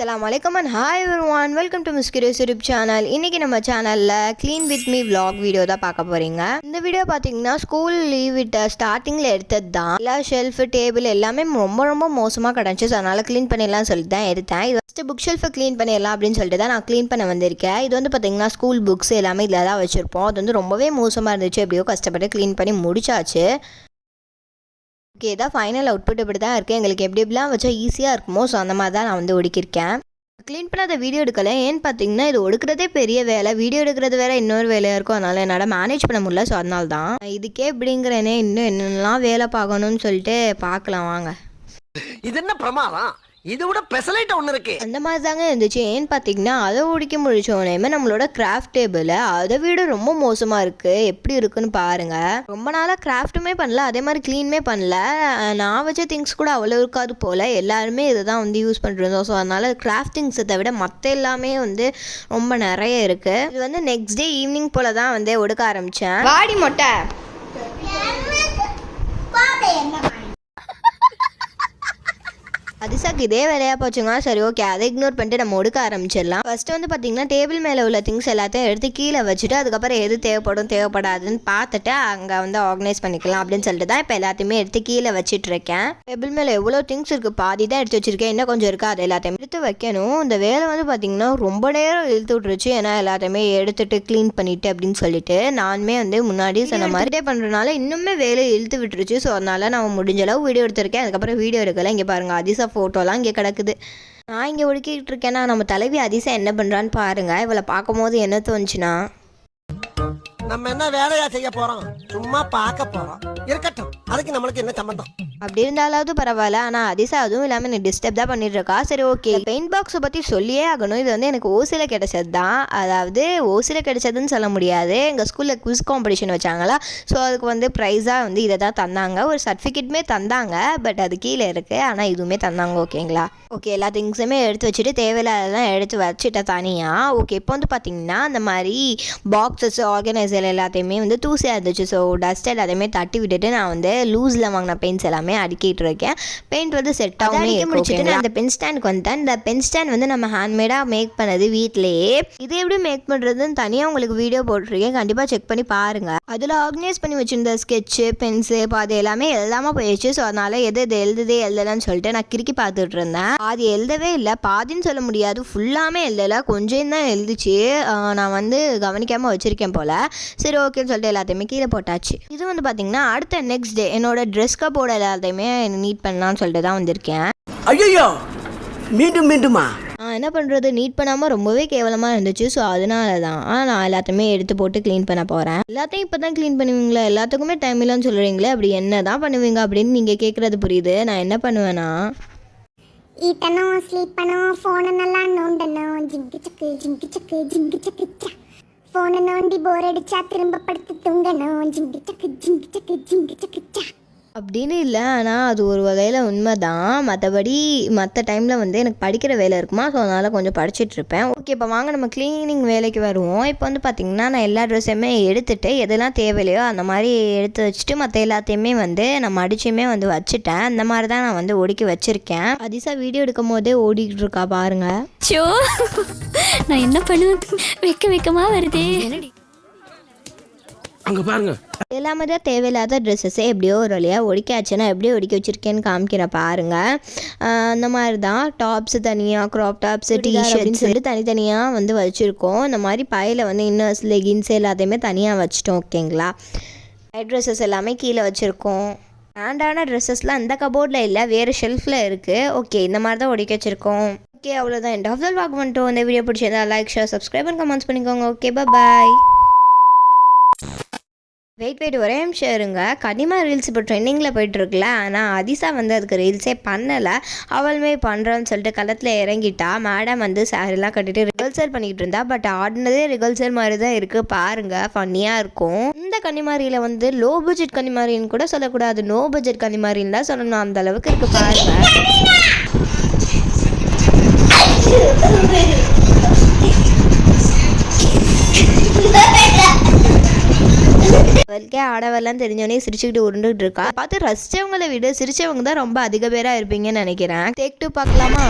Assalamualaikum and hi everyone, welcome to Miss Curious YouTube channel. இன்னைக்கு நம்ம சேனல்ல clean with me vlog video தான் பார்க்க போறீங்க. இந்த வீடியோ பாத்தீங்கன்னா ஸ்கூல் லீவ் விட்ட ஸ்டார்டிங்ல எடுத்தது தான். எல்லா ஷெல்ஃப் டேபிள் எல்லாமே ரொம்ப மோசமா கிடந்துச்சு. அதனால க்ளீன் பண்ணிடலாம் சொல்லிட்டு தான் எடுத்தேன். இது ஃபர்ஸ்ட் புக் ஷெல்ஃபை க்ளீன் பண்ணிடலாம் அப்படின்னு சொல்லிட்டு தான் நான் க்ளீன் பண்ண வந்திருக்கேன். இது வந்து பாத்தீங்கன்னா ஸ்கூல் புக்ஸ் எல்லாமே இதில் தான் வச்சிருப்போம். அது வந்து ரொம்பவே மோசமா இருந்துச்சு. எப்படியோ கஷ்டப்பட்டு க்ளீன் பண்ணி முடிச்சாச்சு. ஓகே தான் ஃபைனல் அவுட்புட் இப்படி தான் இருக்குது. எங்களுக்கு எப்படிலாம் வச்சா ஈஸியாக இருக்குமோ ஸோ அந்த மாதிரி தான் நான் வந்து ஒடுக்கியிருக்கேன். க்ளீன் பண்ணாத வீடியோ எடுக்கலை. ஏன்னு பார்த்தீங்கன்னா இது ஒடுக்கிறதே பெரிய வேலை, வீடியோ எடுக்கிறது வேறு இன்னொரு வேலையாக இருக்கும். அதனால் என்னால் மேனேஜ் பண்ண முடியல. ஸோ அதனால தான் இதுக்கே இப்படிங்கிறேனே, இன்னும் என்னென்னலாம் வேலை பார்க்கணும்னு சொல்லிட்டு பார்க்கலாம் வாங்க. இது என்ன பிரமாதம், இது விட பெசலைட் ஒன்று இருக்கு. அந்த மாதிரி தாங்க இருந்துச்சு. ஏன்னு பார்த்தீங்கன்னா அதை ஒடிக்க முடிச்சோடனே நம்மளோட கிராஃப்ட் டேபிள் அதை விட ரொம்ப மோசமாக இருக்குது. எப்படி இருக்குன்னு பாருங்கள். ரொம்ப நாளாக கிராஃப்ட்டுமே பண்ணல, அதே மாதிரி க்ளீனுமே பண்ணல. நான் வச்ச திங்ஸ் கூட அவ்வளோ இருக்காது போல். எல்லாருமே இதை தான் வந்து யூஸ் பண்ணுறோம். ஸோ அதனால் கிராஃப்ட் திங்ஸை விட மற்ற எல்லாமே வந்து ரொம்ப நிறைய இருக்குது. இது வந்து நெக்ஸ்ட் டே ஈவினிங் போல் தான் வந்து ஒடுக்க ஆரம்பித்தேன். வாடி மொட்டை அதிசாக்கு இதே வேலையாக போச்சுங்க. சரி ஓகே, அதை இக்னோர் பண்ணிட்டு நம்ம ஒடுக்க ஆரம்பிச்சிடலாம். ஃபர்ஸ்ட் வந்து பார்த்தீங்கன்னா டேபிள் மேலே உள்ள திங்ஸ் எல்லாத்தையும் எடுத்து கீழே வச்சுட்டு அதுக்கப்புறம் எது தேவைப்படாதுன்னு பார்த்துட்டு அங்கே வந்து ஆர்கனைஸ் பண்ணிக்கலாம் அப்படின்னு சொல்லிட்டு தான் இப்போ எல்லாத்தையுமே எடுத்து கீழே வச்சுட்டு இருக்கேன். டேபிள் மேலே எவ்வளோ திங்ஸ் இருக்குது, பாதி தான் எடுத்து வச்சிருக்கேன். இன்னும் கொஞ்சம் இருக்குது, அது எல்லாத்தையுமே எடுத்து வைக்கணும். இந்த வேலை வந்து பார்த்தீங்கன்னா ரொம்ப நேரம் இழுத்து விட்டுருச்சு. ஏன்னா எல்லாத்தையுமே எடுத்துட்டு க்ளீன் பண்ணிட்டு அப்படின்னு சொல்லிட்டு நானுமே வந்து முன்னாடி சொன்ன மாதிரி பண்ணுறதுனால இன்னுமே வேலை இழுத்து விட்டுருச்சு. ஸோ அதனால நான் முடிஞ்ச அளவு வீடியோ எடுத்திருக்கேன். அதுக்கப்புறம் வீடியோ எடுக்கல. இங்கே பாருங்கள், அதிசா ஃபோட்டோலாம் இங்கே கிடக்குது. நான் இங்கே ஒடுக்கிட்டு இருக்கேன்னா நம்ம தலைவி அதிசா என்ன பண்ணுறான்னு பாருங்கள். இவளை பார்க்கும் போது என்ன தோணுச்சுன்னா, நம்ம என்ன வேலையா செய்ய போறோம், சும்மா பார்க்க போறோம். இருக்கட்டும், அதுக்கு நம்மளுக்கு என்ன சம்பந்தம். அப்படி இருந்தாலாவது பரவாயில்ல. ஆனால் அதிசா அதுவும் இல்லாமல் எனக்கு டிஸ்டர்ப் தான் பண்ணிட்டு இருக்கா. சரி ஓகே, பெயிண்ட் பாக்ஸை பற்றி சொல்லியே ஆகணும். இது வந்து எனக்கு ஓசியில் கிடைச்சது தான். அதாவது ஓசியில் கிடைச்சதுன்னு சொல்ல முடியாது. எங்கள் ஸ்கூலில் குவிஸ் காம்படிஷன் வச்சாங்களா, ஸோ அதுக்கு வந்து ப்ரைஸாக வந்து இதை தான் தந்தாங்க. ஒரு சர்டிஃபிகேட்டுமே தந்தாங்க, பட் அது கீழே இருக்குது. ஆனால் இதுவுமே தந்தாங்க. ஓகேங்களா, ஓகே, எல்லா திங்ஸுமே எடுத்து வச்சுட்டு தேவையில்லாததான் எடுத்து வச்சுட்டேன் தனியாக. ஓகே, இப்போ வந்து பார்த்தீங்கன்னா இந்த மாதிரி பாக்ஸஸ் ஆர்கனைசர் எல்லாத்தையுமே வந்து தூசியாக இருந்துச்சு. ஸோ டஸ்ட் எல்லாத்தையுமே தட்டி விட்டுட்டு நான் வந்து லூஸில் வாங்கின பெயிண்ட்ஸ் எல்லாமே அடிக்கிட்டு இருக்கேன். பெயிண்ட் வந்து செட் ஆகி முடிச்சுட்டு நான் அந்த பென் ஸ்டாண்டுக்கு வந்துட்டேன். இந்த பென் ஸ்டாண்ட் வந்து நம்ம ஹேண்ட்மேடாக மேக் பண்ணது வீட்டிலேயே. இது எப்படி மேக் பண்ணுறதுன்னு தனியாக உங்களுக்கு வீடியோ போட்டிருக்கேன், கண்டிப்பாக செக் பண்ணி பாருங்கள். அதில் ஆர்கனைஸ் பண்ணி வச்சுருந்த ஸ்கெட்சு, பென்ஸு, பாதி எல்லாமே போயிடுச்சு. ஸோ அதனால் எது எழுதலன்னு சொல்லிட்டு நான் கிறுக்கி பார்த்துட்டு இருந்தேன். பாதி எழுதவே இல்லை, பாதின்னு சொல்ல முடியாது, ஃபுல்லாமே எழுதலை, கொஞ்சம் தான் எழுதிச்சு. நான் வந்து கவனிக்காமல் வச்சுருக்கேன் போல். சரி ஓகேன்னு சொல்லிட்டு எல்லாத்தையுமே கீழே போட்டாச்சு. இது வந்து பார்த்தீங்கன்னா அடுத்த நெக்ஸ்ட் டே என்னோட ட்ரெஸ் கப்போர்டு எல்லாத்தையுமே நீட் பண்ணலான்னு சொல்லிட்டு தான் வந்திருக்கேன். ஐயோ, மீண்டுமா என்ன பண்ணுறது, நீட் பண்ணாமல் ரொம்பவே கேவலமாக இருந்துச்சு. ஸோ அதனால தான் நான் எல்லாத்தையுமே எடுத்து போட்டு க்ளீன் பண்ண போகிறேன். எல்லாத்தையும் இப்போ தான் க்ளீன் பண்ணுவீங்களா, எல்லாத்துக்குமே டைம் இல்லைன்னு சொல்கிறீங்களே, அப்படி என்ன தான் பண்ணுவீங்க அப்படின்னு நீங்கள் கேட்குறது புரியுது. நான் என்ன பண்ணுவேன்னா, ஈட்டணும், ஸ்லீப் பண்ணணும், ஃபோனை நல்லா நோண்டணும், ஜிங்கு சக்கு ஃபோனை நோண்டி போர் அடிச்சா திரும்ப படுத்து தூங்கணும், ஜிங்கு சக்கு அப்படின்னு இல்லை. ஆனால் அது ஒரு வகையில் உண்மை தான். மற்றபடி மற்ற டைமில் வந்து எனக்கு படிக்கிற வேலை இருக்குமா, ஸோ அதனால் கொஞ்சம் படிச்சுட்ருப்பேன். ஓகே, இப்போ வாங்க நம்ம க்ளீனிங் வேலைக்கு வருவோம். இப்போ வந்து பார்த்திங்கன்னா நான் எல்லா ட்ரெஸ்ஸுமே எடுத்துகிட்டு எதெல்லாம் தேவையில்லையோ அந்த மாதிரி எடுத்து வச்சுட்டு மற்ற எல்லாத்தையுமே வந்து நான் மடிச்சுமே வந்து வச்சுட்டேன். அந்த மாதிரி தான் நான் வந்து ஒடுக்கி வச்சுருக்கேன். அதிசா வீடியோ எடுக்கும் போதே ஓடிக்கிட்டு இருக்கா பாருங்கள். ஷோ, நான் என்ன பண்ணுவேன், வெக்கமாக வருதே. அங்க பாருங்க, எல்லாமே தான் தேவையில்லாத ட்ரெஸ்ஸஸே எப்படியோ ஒரு வழியாக ஒடிக்காச்சுன்னா எப்படி ஒடிக்க வச்சுருக்கேன்னு காமிக்கிறேன் பாருங்கள். அந்த மாதிரி தான் டாப்ஸு தனியாக, க்ராப் டாப்ஸு, டிஷர்ட்னு சொல்லிட்டு தனித்தனியாக வந்து வச்சுருக்கோம். இந்த மாதிரி பையில் வந்து இன்னர்ஸ், லெகின்ஸ் எல்லாத்தையுமே தனியாக வச்சுட்டோம். ஓகேங்களா, நைட் ட்ரெஸ்ஸஸ் எல்லாமே கீழே வச்சுருக்கோம். பிராண்டான ட்ரெஸ்ஸஸ்லாம் இந்த கபோர்டில் இல்லை, வேறு ஷெல்ஃபில் இருக்குது. ஓகே, இந்த மாதிரி தான் ஒடிக்க வச்சுருக்கோம். ஓகே, அவ்வளோதான், எண்ட் ஆஃப் த vlog பண்ணிட்டோம். இந்த வீடியோ பிடிச்சிருந்தா like, share, subscribe and comments பண்ணிக்கோங்க. ஓகே, பாய். வெயிட் ஒரே நிமிஷம் இருங்க. கனிமா ரீல்ஸ் இப்போ ட்ரெண்டிங்கில் போய்ட்டுருக்குல, ஆனால் அதிசா வந்து அதுக்கு ரீல்ஸே பண்ணலை. அவளுமே பண்ணுறோன்னு சொல்லிட்டு களத்தில் இறங்கிட்டா. மேடம் வந்து சாரிலாம் கட்டிட்டு ரிகல்சல் பண்ணிகிட்டு இருந்தா. பட் ஆடினதே ரிகல்சல் மாதிரி தான் இருக்குது பாருங்கள், ஃபன்னியாக இருக்கும். இந்த கன்னிமாரியில் வந்து லோ பட்ஜெட் கன்னிமாரின்னு கூட சொல்லக்கூடாது, நோ பட்ஜெட் கன்னிமாரின்னு தான் சொல்லணும், அந்த அளவுக்கு இருக்குது பாருங்கள். அவளுக்கே ஆடவரெல்லாம் தெரிஞ்சவனே சிரிச்சுக்கிட்டு உருண்டுகிட்டு இருக்கா. பார்த்து ரசிச்சவங்களை விட சிரிச்சவங்க தான் ரொம்ப அதிக பேராக இருப்பீங்கன்னு நினைக்கிறேன். டேக் 2 பார்க்கலாமா?